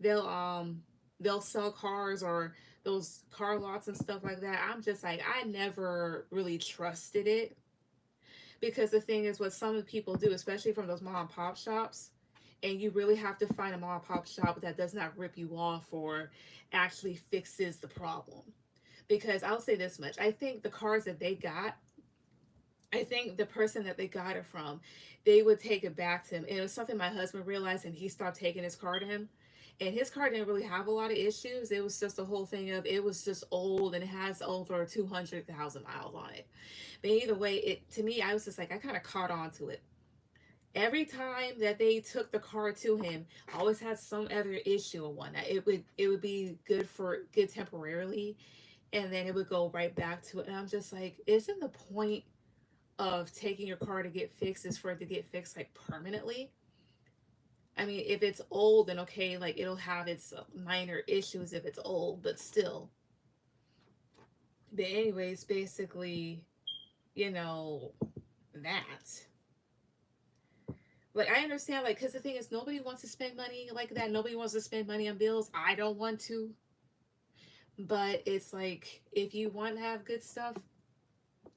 they'll they'll sell cars or those car lots and stuff like that. I'm just like, I never really trusted it because the thing is what some of the people do, especially from those mom and pop shops, and you really have to find a mom and pop shop that does not rip you off or actually fixes the problem. Because I'll say this much, I think the cars that they got, I think the person that they got it from, they would take it back to him. And it was something my husband realized, and he stopped taking his car to him. And his car didn't really have a lot of issues. It was just the whole thing of it was just old and it has over 200,000 miles on it. But either way, it to me, I was just like, I kind of caught on to it. Every time that they took the car to him, always had some other issue or whatnot. It would be good temporarily, and then it would go right back to it. And I'm just like, isn't the point of taking your car to get fixed is for it to get fixed like permanently? I mean, if it's old, then okay, like it'll have its minor issues if it's old, but still. But anyways, basically, you know, that. Like I understand, like, because the thing is, nobody wants to spend money like that. Nobody wants to spend money on bills. I don't want to, but it's like if you want to have good stuff,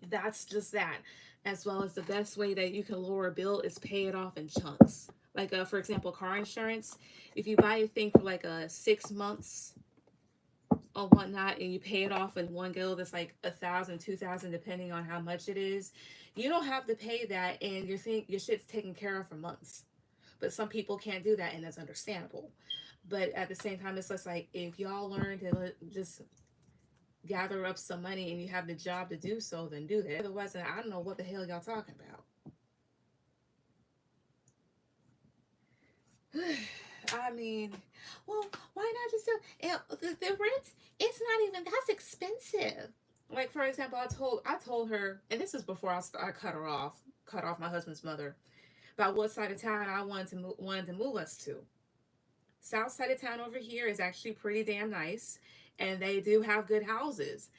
that's just that. As well as the best way that you can lower a bill is pay it off in chunks. Like, for example, car insurance. If you buy a thing for like 6 months or whatnot, and you pay it off in one go, that's like 1,000, 2,000, depending on how much it is. You don't have to pay that, and your shit's taken care of for months. But some people can't do that, and that's understandable. But at the same time, it's just like if y'all learn to just gather up some money and you have the job to do so, then do that. Otherwise, I don't know what the hell y'all talking about. I mean, well, why not just do the rent? It's not even that's expensive. Like for example, I told her, and this is before I cut off my husband's mother, about what side of town I wanted to move us to. South side of town over here is actually pretty damn nice, and they do have good houses.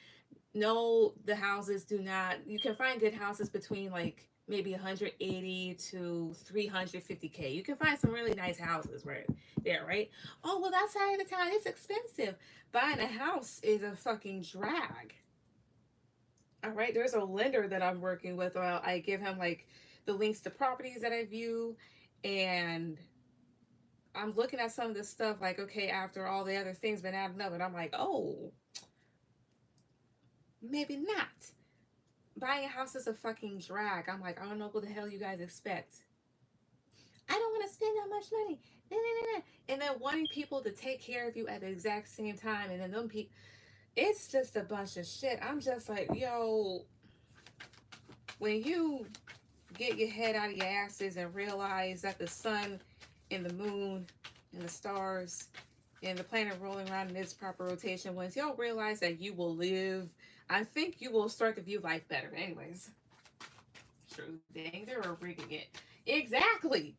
No, the houses do not. You can find good houses between like maybe 180 to 350K. You can find some really nice houses right there, right? Oh, well, that side of the town is expensive. Buying a house is a fucking drag. All right, there's a lender that I'm working with. I give him like the links to properties that I view, and I'm looking at some of this stuff like, okay, after all the other things been adding up, and I'm like, oh, maybe not. Buying a house is a fucking drag. I'm like, I don't know what the hell you guys expect. I don't want to spend that much money. Nah, nah, nah, nah. And then wanting people to take care of you at the exact same time, and then them people, it's just a bunch of shit. I'm just like, yo, when you get your head out of your asses and realize that the sun and the moon and the stars and the planet rolling around in its proper rotation, once y'all realize that you will live, I think you will start to view life better. Anyways, true thing, they were rigging it. Exactly.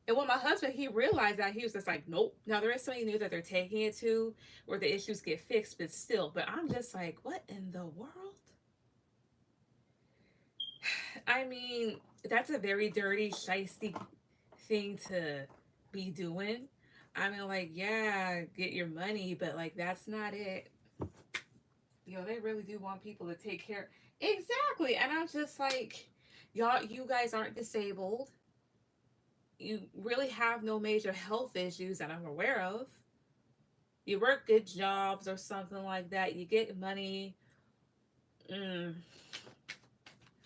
And when my husband, he realized that, he was just like, nope. Now, there is somebody new that they're taking it to where the issues get fixed, but still. But I'm just like, what in the world? I mean, that's a very dirty, shisty thing to be doing. I mean, like, yeah, get your money, but like, that's not it. You know, they really do want people to take care. Exactly. And I'm just like, y'all, you guys aren't disabled. You really have no major health issues that I'm aware of. You work good jobs or something like that. You get money. Mm.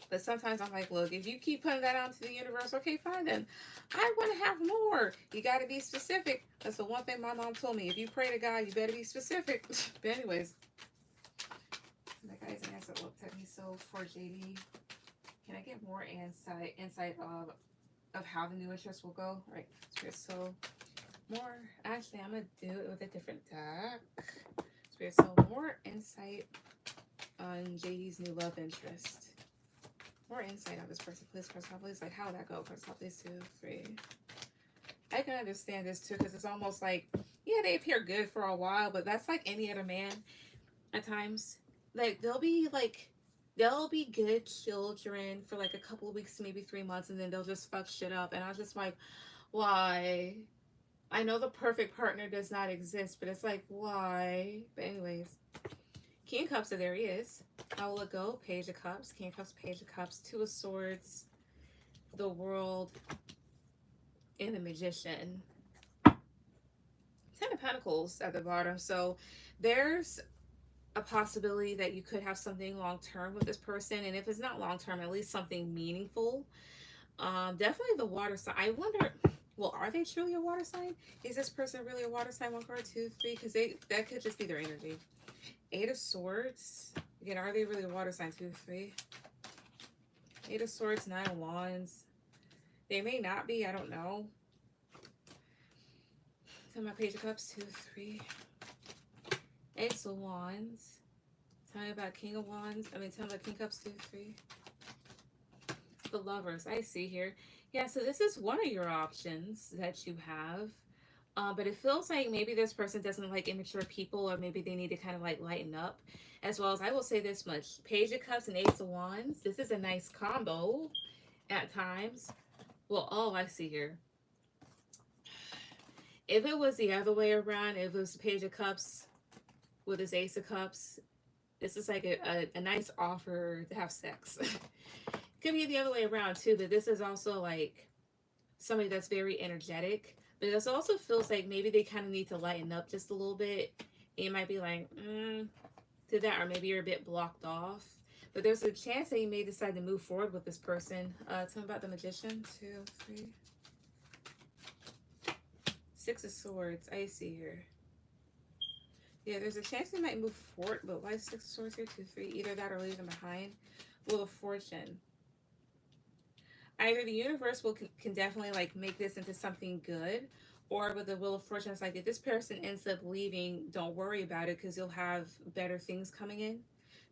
But sometimes I'm like, look, if you keep putting that out to the universe, okay, fine then. I want to have more. You got to be specific. That's the one thing my mom told me. If you pray to God, you better be specific. But anyways, that guy's answer looked at me. So for JD, can I get more insight of how the new interest will go? Right. So more. Actually, I'm gonna do it with a different deck. So more insight on JD's new love interest. More insight on this person, please. Please. Like, how would that go? Please, 2, 3. I can understand this too, because it's almost like, yeah, they appear good for a while, but that's like any other man at times. Like, they'll be good children for like a couple of weeks, maybe 3 months, and then they'll just fuck shit up. And I was just like, why? I know the perfect partner does not exist, but it's like, why? But anyways, King of Cups, so there he is. How will it go? Page of Cups, King of Cups, Page of Cups, Two of Swords, the World, and the Magician. 10 of Pentacles at the bottom. So there's a possibility that you could have something long-term with this person. And if it's not long-term, at least something meaningful. Definitely the water sign. I wonder, Well, are they truly a water sign? Is this person really a water sign? One card, two, three, because they that could just be their energy. Eight of Swords. Again, are they really a water sign? Two, three. Eight of Swords, Nine of Wands. They may not be. I don't know. Tell my Page of Cups. Two, three. Ace of Wands. Tell me about King of Wands. Tell me about King Cups. Two, three. The Lovers. I see here. Yeah, so this is one of your options that you have. But it feels like maybe this person doesn't like immature people, or maybe they need to kind of like lighten up. As well as, I will say this much: Page of Cups and Ace of Wands. This is a nice combo at times. Well, oh, I see here. If it was the other way around, if it was the Page of Cups with this Ace of Cups, this is like a nice offer to have sex. Could be the other way around too, but this is also like somebody that's very energetic. But this also feels like maybe they kind of need to lighten up just a little bit. And you might be like, to that, or maybe you're a bit blocked off. But there's a chance that you may decide to move forward with this person. Tell me about the Magician. Two, three. Six of Swords. I see here. Yeah, there's a chance they might move forward, but why is Six of Swords here? Two, three. Either that or leave them behind. Wheel of Fortune. Either the universe can definitely like make this into something good, or with the Wheel of Fortune, it's like if this person ends up leaving, don't worry about it because you'll have better things coming in.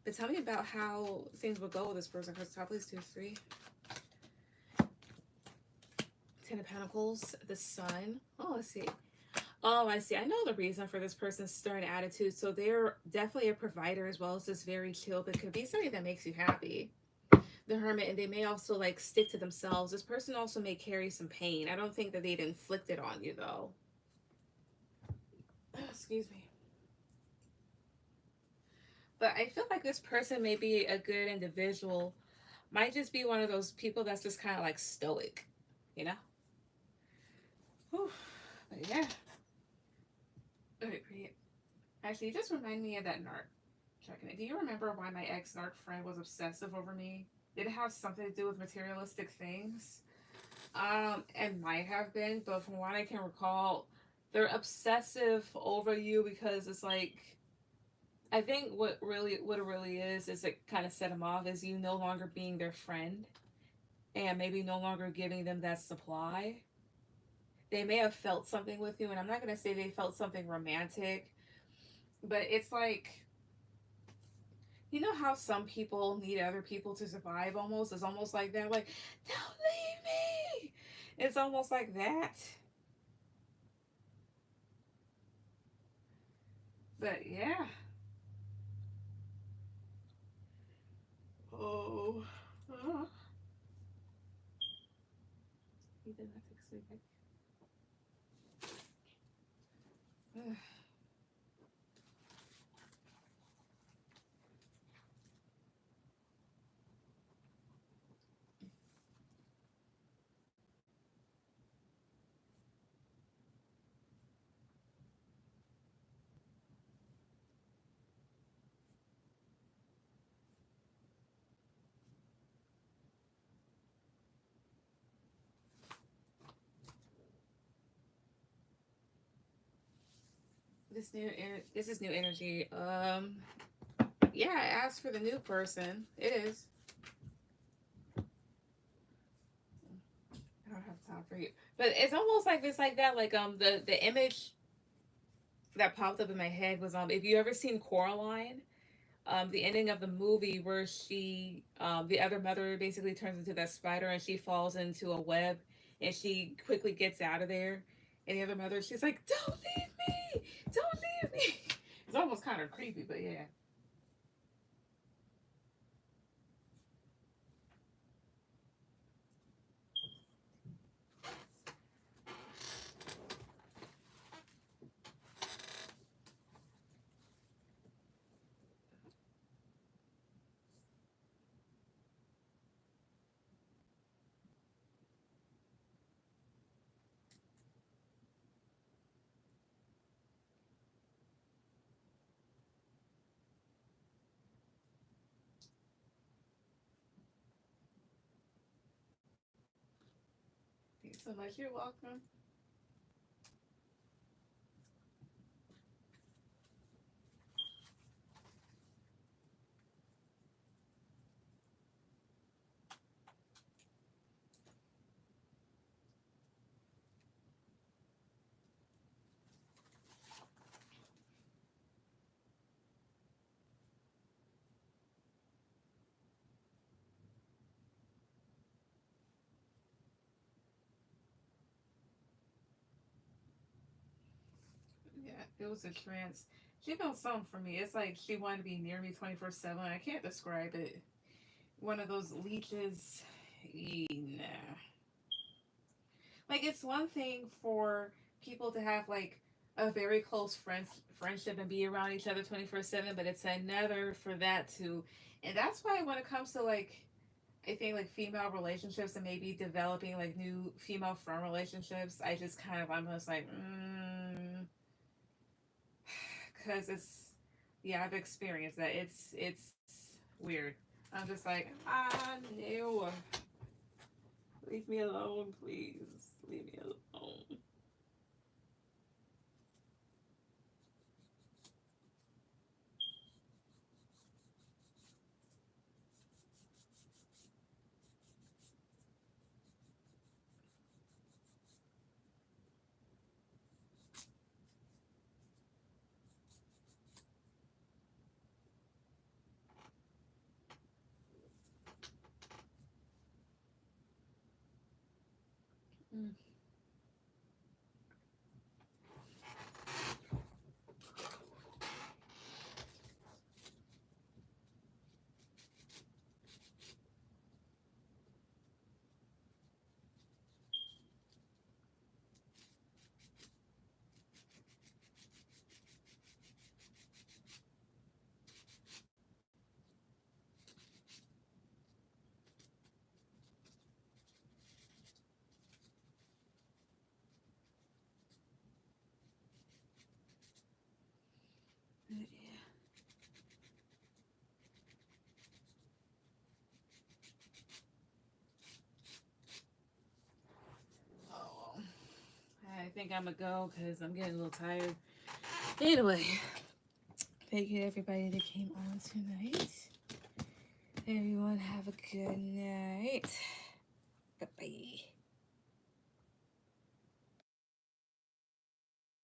But tell me about how things will go with this person. Because top, please, two, three. Ten of Pentacles, the Sun. Oh, let's see. Oh, I see. I know the reason for this person's stern attitude. So they're definitely a provider as well as just very chill. But it could be something that makes you happy. The Hermit, and they may also like stick to themselves. This person also may carry some pain. I don't think that they'd inflict it on you though. Excuse me. But I feel like this person may be a good individual. Might just be one of those people that's just kind of like stoic, you know? Whew. But yeah. Okay, great. Actually, you just remind me of that narc. Checking it. Do you remember why my ex-narc friend was obsessive over me? Did it have something to do with materialistic things? It might have been, but from what I can recall, they're obsessive over you because it's like, I think what it really is it kind of set them off is you no longer being their friend, and maybe no longer giving them that supply. They may have felt something with you, and I'm not gonna say they felt something romantic, but it's like, you know how some people need other people to survive almost? It's almost like they're like, don't leave me. It's almost like that. But yeah. Oh. Uh, he did not take sleep. This is new energy. Yeah, I asked for the new person. It is. I don't have time for you. But it's almost like this like that. Like the image that popped up in my head was if you ever seen Coraline, the ending of the movie where she the other mother basically turns into that spider and she falls into a web and she quickly gets out of there. And the other mother, she's like, don't leave me! Don't leave me! It's almost kind of creepy, but yeah. Thanks so much. You're welcome. It was a trance. She felt something for me. It's like she wanted to be near me 24/7. I can't describe it. One of those leeches. Nah. Like it's one thing for people to have like a very close friendship and be around each other 24/7, but it's another for that to, and that's why when it comes to like I think like female relationships and maybe developing like new female friend relationships, I just kind of I'm just like, because it's yeah I've experienced that. It's weird. I'm just like no, leave me alone, please. Leave me alone. Mm. Oh, I think I'm gonna go because I'm getting a little tired. Anyway, thank you to everybody that came on tonight. Everyone have a good night. Bye bye.